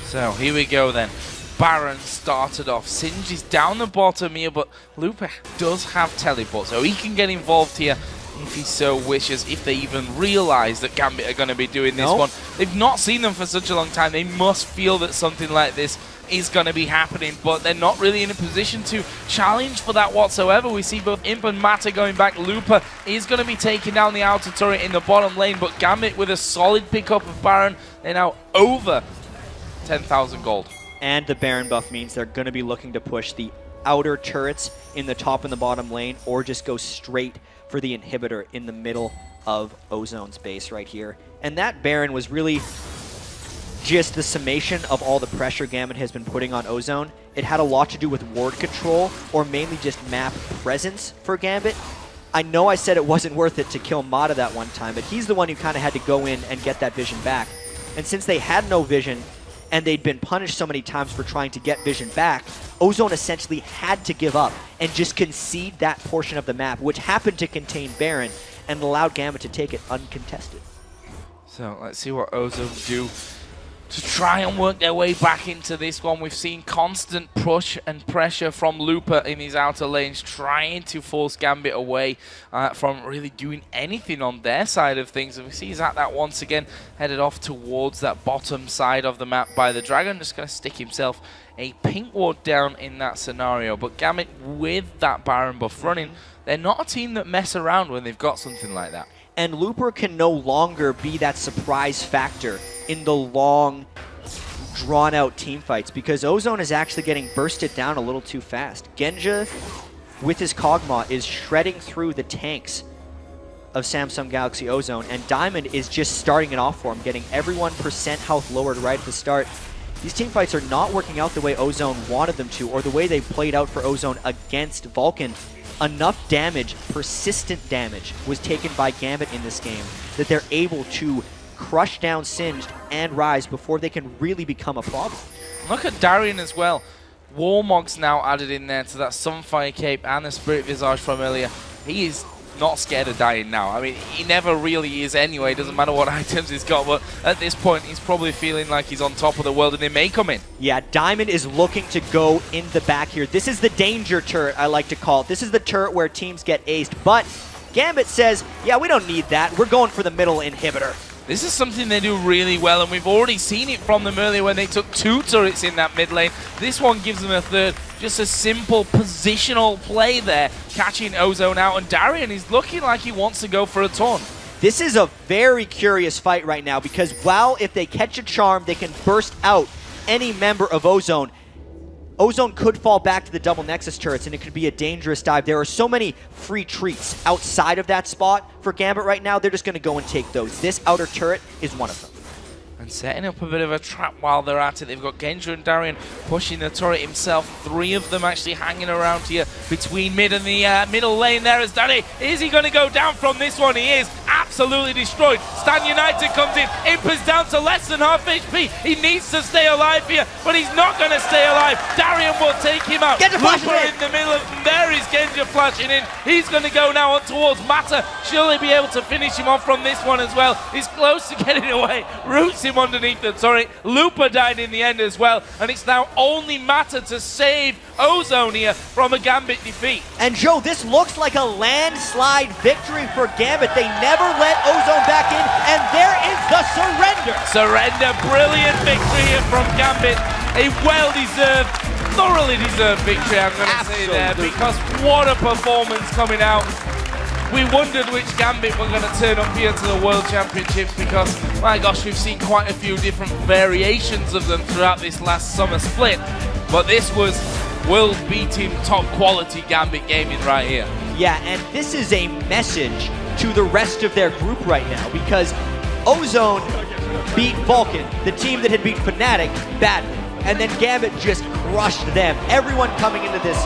So here we go then. Baron started off. Singe is down the bottom here, but Lupa does have teleport, so he can get involved here if he so wishes, if they even realize that Gambit are going to be doing this one. They've not seen them for such a long time. They must feel that something like this is going to be happening, but they're not really in a position to challenge for that whatsoever. We see both Imp and Mata going back. Lupa is going to be taking down the outer turret in the bottom lane, but Gambit with a solid pickup of Baron. They're now over 10,000 gold. And the Baron buff means they're going to be looking to push the outer turrets in the top and the bottom lane, or just go straight for the inhibitor in the middle of Ozone's base right here. And that Baron was really just the summation of all the pressure Gambit has been putting on Ozone. It had a lot to do with ward control, or mainly just map presence for Gambit. I know I said it wasn't worth it to kill Mata that one time, but he's the one who kind of had to go in and get that vision back. And since they had no vision, and they'd been punished so many times for trying to get vision back, Ozone essentially had to give up and just concede that portion of the map, which happened to contain Baron, and allowed Gambit to take it uncontested. So let's see what Ozone do to try and work their way back into this one. We've seen constant push and pressure from Lupa in his outer lanes, trying to force Gambit away from really doing anything on their side of things. And we see that once again headed off towards that bottom side of the map by the Dragon, just going to stick himself a pink ward down in that scenario. But Gambit, with that Baron buff running, they're not a team that mess around when they've got something like that. And Looper can no longer be that surprise factor in the long, drawn-out team fights, because Ozone is actually getting bursted down a little too fast. Genja, with his Kog'Maw, is shredding through the tanks of Samsung Galaxy Ozone, and Diamond is just starting it off for him, getting every 1% health lowered right at the start. These team fights are not working out the way Ozone wanted them to, or the way they played out for Ozone against Vulcan. Enough damage, persistent damage, was taken by Gambit in this game that they're able to crush down Singed and Rise before they can really become a problem. Look at Darien as well. Warmog's now added in there to that Sunfire Cape and the Spirit Visage from earlier. He is not scared of dying now. I mean, he never really is anyway. Doesn't matter what items he's got, but at this point, he's probably feeling like he's on top of the world, and they may come in. Yeah, Diamond is looking to go in the back here. This is the danger turret, I like to call it. This is the turret where teams get aced, but Gambit says, yeah, we don't need that. We're going for the middle inhibitor. This is something they do really well, and we've already seen it from them earlier when they took 2 turrets in that mid lane. This one gives them a third. Just a simple positional play there, catching Ozone out, and Darian is looking like he wants to go for a taunt. This is a very curious fight right now because while if they catch a charm, they can burst out any member of Ozone. Ozone could fall back to the double Nexus turrets, and it could be a dangerous dive. There are so many free treats outside of that spot for Gambit right now. They're just going to go and take those. This outer turret is one of them. And setting up a bit of a trap while they're at it. They've got Genja and Darian pushing the turret himself. 3 of them actually hanging around here between mid and the middle lane there as Danny. Is he going to go down from this one? He is absolutely destroyed. Stan United comes in. Imp is down to less than half HP. He needs to stay alive here, but he's not going to stay alive. Darian will take him out. Looper in the middle of them. There is Genja flashing in. He's going to go now on towards Mata. Surely be able to finish him off from this one as well. He's close to getting away. Roots him underneath the turret. Looper died in the end as well, and it's now only Mata to save Ozone here from a Gambit defeat. And Joe, this looks like a landslide victory for Gambit. They never let Ozone back in, and there is the surrender. Surrender, brilliant victory here from Gambit. A well-deserved, thoroughly deserved victory, I'm going to say there, because what a performance coming out. We wondered which Gambit were going to turn up here to the World Championships because, my gosh, we've seen quite a few different variations of them throughout this last summer split. But this was world-beating, top-quality Gambit gaming right here. Yeah, and this is a message to the rest of their group right now because Ozone beat Vulcan, the team that had beat Fnatic, badly. And then Gambit just crushed them. Everyone coming into this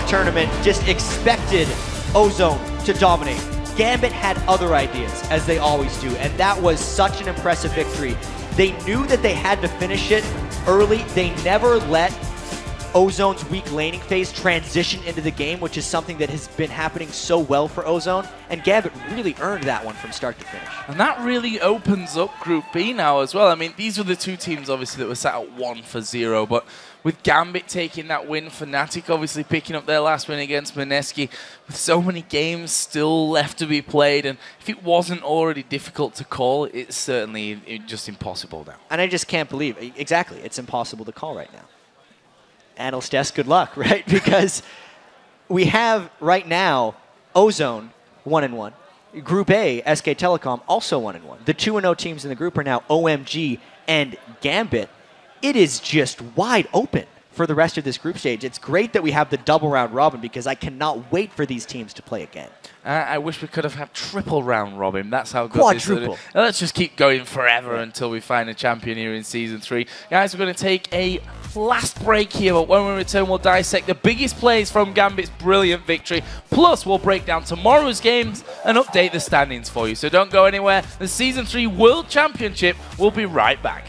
tournament just expected Ozone to dominate. Gambit had other ideas, as they always do, and that was such an impressive victory. They knew that they had to finish it early. They never let Ozone's weak laning phase transition into the game, which is something that has been happening so well for Ozone, and Gambit really earned that one from start to finish. And that really opens up Group B now as well. I mean, these were the 2 teams, obviously, that were sat at 1-0, but with Gambit taking that win, Fnatic obviously picking up their last win against Mineski, with so many games still left to be played, and if it wasn't already difficult to call, it's certainly just impossible now. And I just can't believe, exactly, it's impossible to call right now. Analyst desk, good luck, right? Because we have right now Ozone 1-1. Group A, SK Telecom, also 1-1. The 2-0 teams in the group are now OMG and Gambit. It is just wide open for the rest of this group stage. It's great that we have the double round robin because I cannot wait for these teams to play again. I wish we could have had triple round robin. That's how good Quadruple. this is. Let's just keep going forever until we find a champion here in Season 3. Guys, we're going to take a last break here, but when we return, we'll dissect the biggest plays from Gambit's brilliant victory. Plus, we'll break down tomorrow's games and update the standings for you. So don't go anywhere. The Season 3 World Championship will be right back.